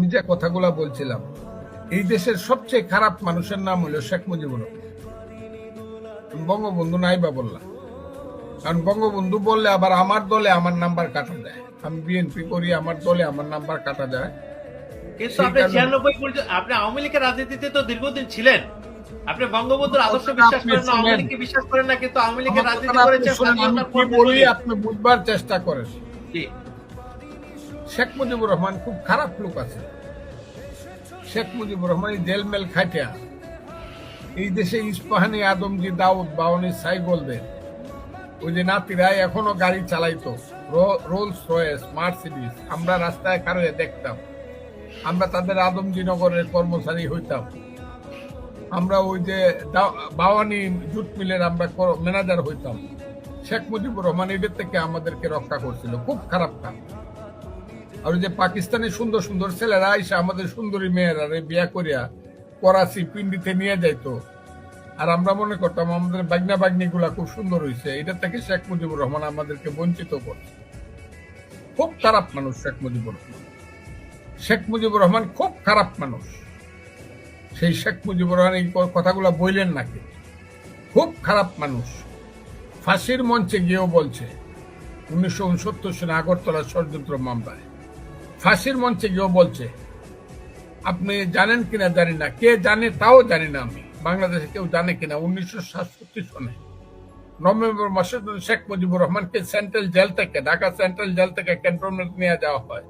আমি যে কথাগুলো বলছিলাম, এই দেশের সবচেয়ে খারাপ মানুষের নাম হলো শেখ মুজিবুর রহমান। বঙ্গবন্ধু নাইবা বললাম, কারণ বঙ্গবন্ধু বললে আবার আমার দলে আমার নাম্বার কাটা যায়। আমি বিএনপি করি, আমার দলে আমার নাম্বার কাটা যায়। কিন্তু আপনি 96 পর্যন্ত আপনি আওয়ামী লীগের রাজনীতিতে তো দীর্ঘদিন ছিলেন। আপনি বঙ্গবন্ধুর আদর্শ বিশ্বাস করেন না, আওয়ামী লীগকে বিশ্বাস করেন না, কিন্তু আওয়ামী লীগের রাজনীতি করেছেন। আমি কি বলি আপনি বুঝবার চেষ্টা করেন। জি, শেখ মুজিবুর রহমান খুব খারাপ লোক আছে। শেখ মুজিবুর রহমান জেলমেল খাটিয়া এই দেশে ইস্পাহানি আদমজি দাউদ বাউনি সাইগলদের ওই যে নাতিরা এখনো গাড়ি চালাইতো, রোলস রয়েস মার্সিডিস। আমরা রাস্তায় কারোর দেখতাম, আমরা তাদের আদমজি নগরের কর্মচারী হইতাম। আমরা ওই যে বাওয়ানি জুট মিলের আমরা ম্যানেজার হইতাম। শেখ মুজিবুর রহমান এদের থেকে আমাদেরকে রক্ষা করছিল। খুব খারাপ কাজ। আর যে পাকিস্তানি সুন্দর সুন্দর ছেলেরা এসে আমাদের সুন্দরী মেয়েরা বিয়া করিয়া করাচি পিন্ডিতে নিয়ে যাইতো, আর আমরা মনে করতাম আমাদের বাগনা বাগনি গুলা খুব সুন্দর হয়েছে। এটা থেকে শেখ মুজিবুর রহমান আমাদেরকে বঞ্চিত করছে। খুব খারাপ মানুষ শেখ মুজিবুর রহমান। শেখ মুজিবুর রহমান খুব খারাপ মানুষ। সেই শেখ মুজিবুর রহমান এই কথাগুলো বললেন নাকি? খুব খারাপ মানুষ। ফাঁসির মঞ্চে গিয়েও বলছে 1969 সালে আগরতলা ষড়যন্ত্র মামলায় ফাঁসির মঞ্চে গিয়েও বলছে। আপনি জানেন কিনা জানি না, কে জানে তাও জানি না আমি, বাংলাদেশে কেউ জানে কিনা 1967 সনে নভেম্বর মাসে শেখ মুজিবুর রহমানকে সেন্ট্রাল জেল থেকে, ঢাকা সেন্ট্রাল জেল থেকে ক্যান্টনমেন্ট নিয়ে যাওয়া হয়।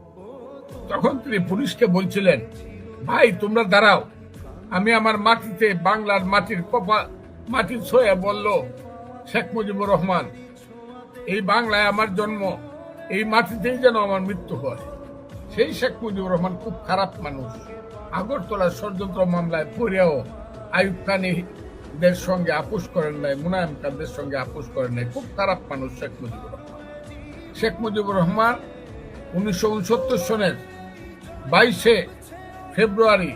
তখন তিনি পুলিশকে বলছিলেন, ভাই তোমরা দাঁড়াও, আমি আমার মাটিতে বাংলার মাটির ছুঁয়ে বলল শেখ মুজিবুর রহমান, এই বাংলায় আমার জন্ম, এই মাটিতেই যেন আমার মৃত্যু হয়। সেই শেখ মুজিবুর রহমান খুব খারাপ মানুষ। আগরতলা ষড়যন্ত্র মামলায় পড়েও আইয়ুব খানের সঙ্গে আপোষ করেন নাই, মুনায়েম খানদের সঙ্গে আপোষ করেন নাই। খুব খারাপ মানুষ শেখ মুজিবুর রহমান। শেখ মুজিবুর রহমান 1969 সনের 22 ফেব্রুয়ারি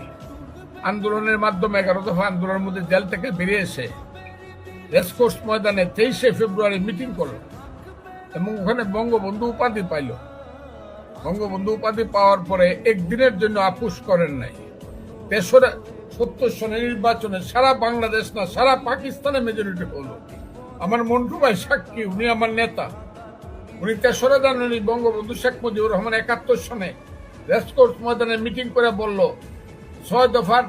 আন্দোলনের মাধ্যমে 11 দফা আন্দোলনের মধ্যে জেল থেকে বেরিয়ে এসে রেসকোর্স ময়দানে 23 ফেব্রুয়ারি মিটিং করল এবং ওখানে বঙ্গবন্ধু উপাধি পাইল। বঙ্গবন্ধু উপাধি পাওয়ার পরে একদিনের জন্য আপোষ করেন নাই। 70 সনের নির্বাচনে সারা বাংলাদেশ না সারা পাকিস্তানে মেজরিটি হলো। আমার মন্টু ভাই সাক্ষী, উনি আমার নেতা। উনি 3রা জানুয়ারি বঙ্গবন্ধু শেখ মুজিবুর রহমান 71 সনে রেসকোর্স ময়দানে মিটিং করে বলল 6 দফার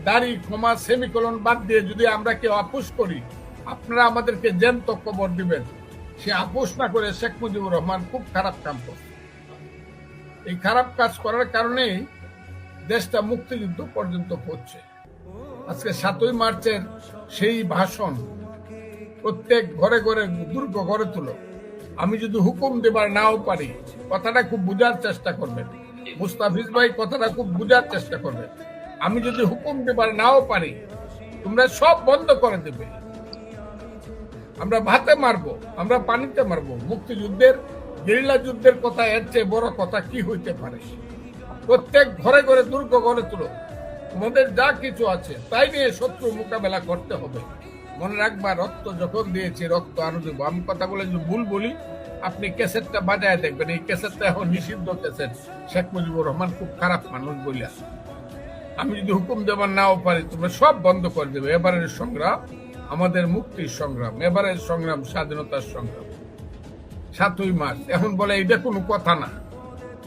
দাড়ি ক্ষমা সেমিকোলন বাদ দিয়ে যদি আমরা কেউ আপোষ করি আপনারা আমাদেরকে জ্যান্ত কবর দিবেন। সে আপোষ না করে শেখ মুজিবুর রহমান খুব খারাপ কাম করছে। এই খারাপ কাজ করার কারণেই দেশটা মুক্তিযুদ্ধ পর্যন্ত পড়ছে। আজকে 7ই মার্চের সেই ভাষণ প্রত্যেক ঘরে ঘরে দুর্গ গড়ে তুলো। আমি যদি হুকুম দেবার নাও পারি, কথাটা খুব বুঝার চেষ্টা করবেন। মুস্তাফিজ ভাই কথাটা খুব বুঝার চেষ্টা করবেন। আমি যদি হুকুম দেবার নাও পারি, তোমরা সব বন্ধ করে দেবে। আমরা ভাতে মারবো, আমরা পানিতে মারবো। মুক্তিযুদ্ধের গেরিলা যুদ্ধের কথা এর চেয়ে বড় কথা কি হইতে পারে? প্রত্যেক ঘরে ঘরে দুর্গ গড়ে তুলো। তোমাদের যা কিছু আছে তাই নিয়ে শত্রু মোকাবেলা করতে হবে। মনে রাখবা, রক্ত যখন দিয়েছি রক্ত আরো দেবো। আমি কথাগুলো যদি ভুল বলি আপনি ক্যাসেটটা বাজায় দেখবেন। এই ক্যাসেটটা এখন নিষিদ্ধ ক্যাসেট। শেখ মুজিবুর রহমান খুব খারাপ মানুষ বলে আমি যদি হুকুম দেবার নাও পারি তোমরা সব বন্ধ করে দেবে। এবারের সংগ্রাম আমাদের মুক্তির সংগ্রাম, এবারের সংগ্রাম স্বাধীনতার সংগ্রাম। 7ই মার্চ এখন বলে এটা কোনো কথা না,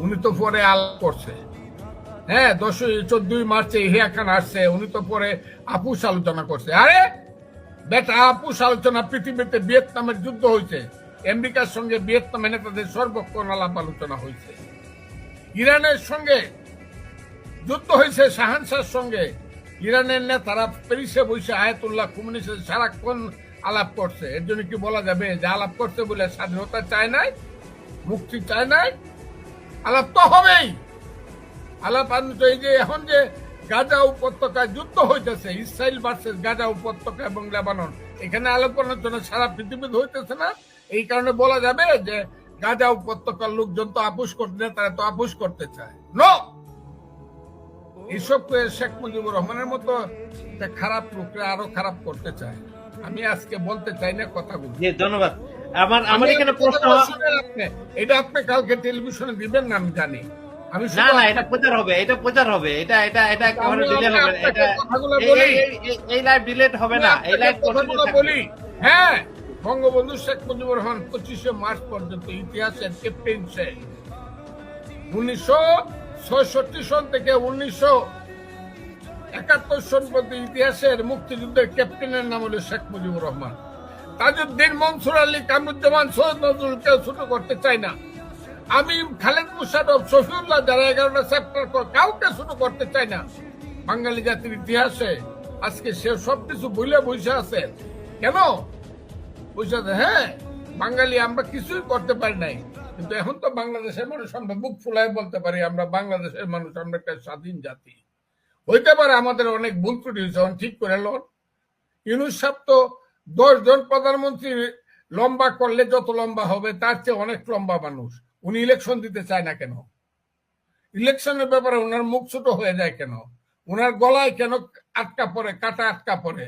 উনি তো পরে আলাপ করছে। হ্যাঁ, 14ই মার্চে ইহিয়া খান আসছে, উনি তো পরে আপোষ আলোচনা করছে। আরে বেটা, আপোষ আলোচনা পৃথিবীতে ভিয়েতনামের যুদ্ধ হয়েছে, আমেরিকার সঙ্গে ভিয়েতনামের নেতাদের সর্বক্ষণ আলাপ আলোচনা হয়েছে। ইরানের সঙ্গে যুদ্ধ হয়েছে শাহানশাহর সঙ্গে। ইরানের নেতারা প্যারিসে বসে আয়াতুল্লাহ খুমেনির সাথে সারাক্ষণ আলাপ করছে। এর জন্য কি বলা যাবে যে আলাপ করছে বলে স্বাধীনতা চায় নাই, মুক্তি চায় নাই? আলাপ তো হবেই। আলাপ এই যে এখন যে গাজা উপত্যকায় যুদ্ধ হইতেছে, ইসরায়েল ভার্সেস গাজা উপত্যকা এবং লেবানন, এখানে আলাপ আলোচনা সারা পৃথিবীতে হইতেছে না। এই কারণে বলা যাবে যে গাজা উপত্যকার লোকজন তো আপোষ করতে, তারা তো আপোষ করতে চায়। নো, এইসব শেখ মুজিবুর রহমানের মতো খারাপ লোকরা আরো খারাপ করতে চায়। আমি আজকে বলতে চাই না কথাগুলো। ধন্যবাদ। আমার এখানে প্রশ্ন, এটা আপনি কালকে টেলিভিশনে দিবেন না আমি জানি। আমি না না, এটা প্রচার হবে, এটা প্রচার হবে, এটা এটা এটা একেবারে ডিলেট হবে না, এটা এই লাইভ ডিলেট হবে না, এই লাইভ কথাগুলো বলি। হ্যাঁ, বঙ্গবন্ধু শেখ মুজিবুর রহমান 25শে মার্চ পর্যন্ত ইতিহাসের ক্যাপ্টেন সে। 1966 সন থেকে 1971 সন পর্যন্ত ইতিহাসের মুক্তিযুদ্ধের ক্যাপ্টেনের নাম হলো শেখ মুজিবুর রহমান। তাজউদ্দিন, মনসুর আলী, কামরুজ্জামান, সৈয়দ নজরুল কেউ ছোট করতে চায় না। আমি খালেদ মুশাররফ, শফিউল্লাহ, যারা 11টা চ্যাপ্টার কাউকে ছোট করতে চায় না। বাঙালি জাতির ইতিহাসে আজকে সে সবকিছু ভুলে বসে আছে। কেন বসে আছে? হ্যাঁ, বাঙালি আমরা কিছুই করতে পারি নাই, কিন্তু এখন তো বাংলাদেশের মানুষ আমরা বুক ফুলায় বলতে পারি আমরা বাংলাদেশের মানুষ, আমরা একটা স্বাধীন জাতি। হইতে পারে আমাদের অনেক ভুল ত্রুটি হয়েছে, ঠিক করে লোন। ইউনূস সাহেব তো 10 জন প্রধানমন্ত্রী লম্বা করলে যত লম্বা হবে তার চেয়ে অনেক লম্বা মানুষ। উনি ইলেকশন দিতে চায় না কেন? ইলেকশনের ব্যাপারে ওনার মুখ ছোট হয়ে যায় কেন? ওনার গলায় কেন আটকা পড়ে, কাটা আটকা পড়ে?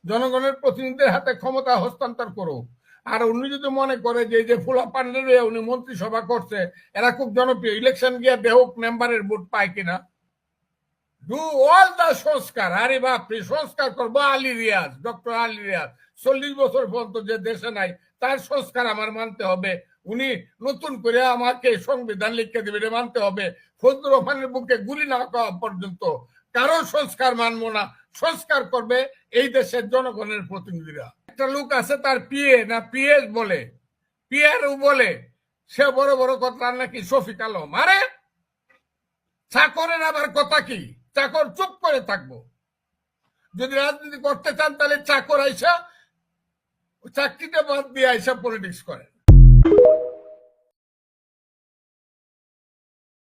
জনগণের প্রতিনিধিদের হাতে ক্ষমতা হস্তান্তর করুক। আর উনি যদি মনে করে যে ফুলা পান্ডে উনি মন্ত্রিসভা করছে, এরা খুব জনপ্রিয়, ইলেকশন গিয়ে দেহক মেম্বারের ভোট পায় কিনা, ডু অল দা সংস্কার। আরে বাপরে, সংস্কার করবো আলী রিয়াজ, ডক্টর আলী রিয়াজ 40 বছর পর্যন্ত যে দেশে নাই, তার সংস্কার আমার মানতে হবে। উনি নতুন করে আমাকে সংবিধান লিখে দেবে, এটা মানতে হবে। ফজলুর রহমানের বুকে গুলি না খাওয়া পর্যন্ত কারো সংস্কার মানবো না। সংস্কার করবে এই দেশের জনগণের প্রতিনিধিরা। একটা লোক আছে, তার পিএ না পিএস বলে, পিআরও বলে, সে বড় বড় কথা নাকি শফিক আলম। আরে চাকরের আবার কথা কি? চাকর চুপ করে থাকবো? যদি রাজনীতি করতে চান তাহলে চাকর আইসা চাকরিটা বাদ দিয়ে আইসা পলিটিক্স করেন।